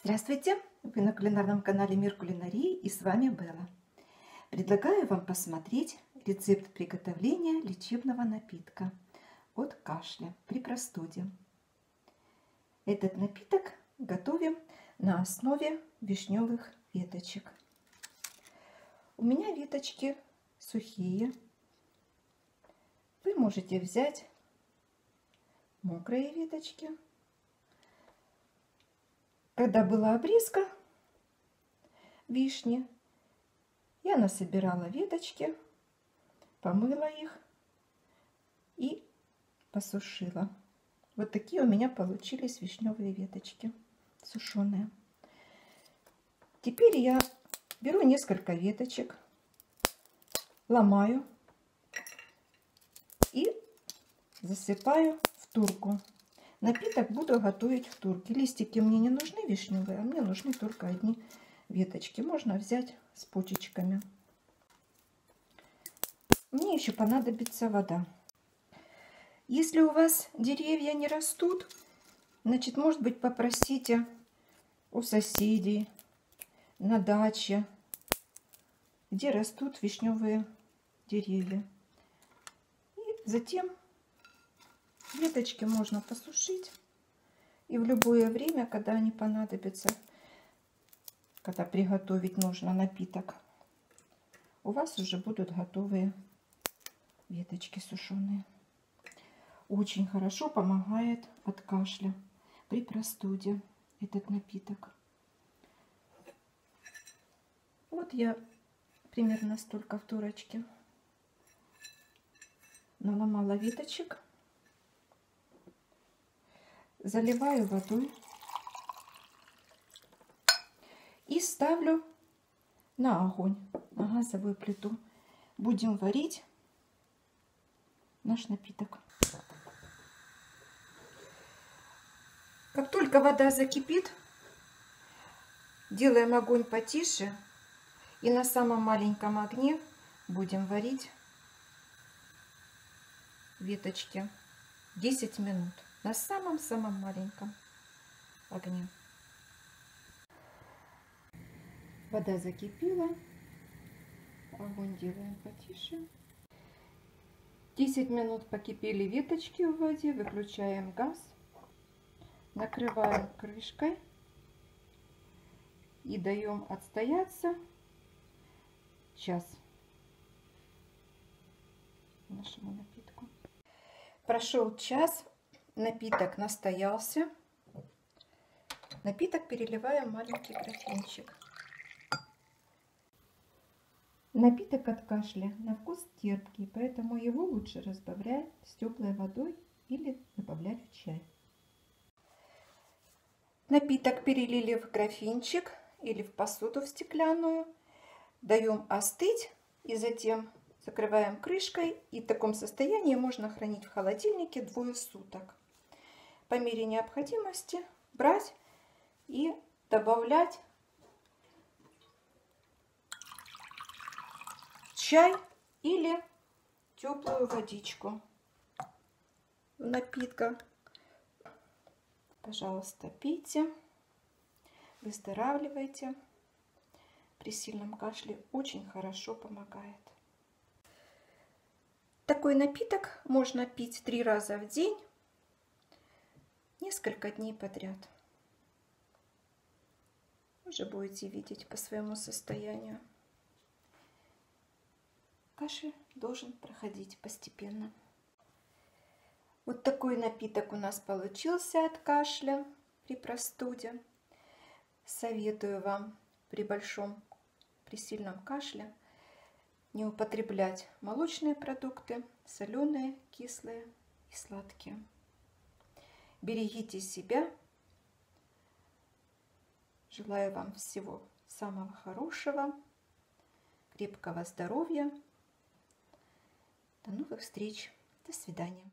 Здравствуйте! Вы на кулинарном канале Мир Кулинарии, и с вами Белла. Предлагаю вам посмотреть рецепт приготовления лечебного напитка от кашля при простуде. Этот напиток готовим на основе вишневых веточек. У меня веточки сухие. Вы можете взять мокрые веточки. Когда была обрезка вишни, я насобирала веточки, помыла их и посушила. Вот такие у меня получились вишневые веточки сушеные. Теперь я беру несколько веточек, ломаю и засыпаю в турку. Напиток буду готовить в турке. Листики мне не нужны вишневые, а мне нужны только одни веточки. Можно взять с почечками. Мне еще понадобится вода. Если у вас деревья не растут, значит, может быть, попросите у соседей на даче, где растут вишневые деревья. И затем веточки можно посушить, и в любое время, когда они понадобятся, когда приготовить нужно напиток, у вас уже будут готовые веточки сушеные. Очень хорошо помогает от кашля при простуде этот напиток. Вот я примерно столько в турочке наломала веточек. Заливаю водой и ставлю на огонь, на газовую плиту. Будем варить наш напиток. Как только вода закипит, делаем огонь потише и на самом маленьком огне будем варить веточки 10 минут. На самом-самом маленьком огне. Вода закипела. Огонь делаем потише. 10 минут покипели веточки в воде. Выключаем газ. Накрываем крышкой. И даем отстояться час нашему напитку. Прошел час. Напиток настоялся. Напиток переливаем в маленький графинчик. Напиток от кашля на вкус терпкий, поэтому его лучше разбавлять с теплой водой или добавлять в чай. Напиток перелили в графинчик или в посуду в стеклянную. Даем остыть и затем закрываем крышкой. И в таком состоянии можно хранить в холодильнике 2 суток. По мере необходимости брать и добавлять чай или теплую водичку в напитках. Пожалуйста, пейте, выздоравливайте. При сильном кашле очень хорошо помогает. Такой напиток можно пить 3 раза в день, несколько дней подряд. Уже будете видеть по своему состоянию. Кашель должен проходить постепенно. Вот такой напиток у нас получился от кашля при простуде. Советую вам при сильном кашле не употреблять молочные продукты, соленые, кислые и сладкие. Берегите себя. Желаю вам всего самого хорошего, крепкого здоровья. До новых встреч. До свидания.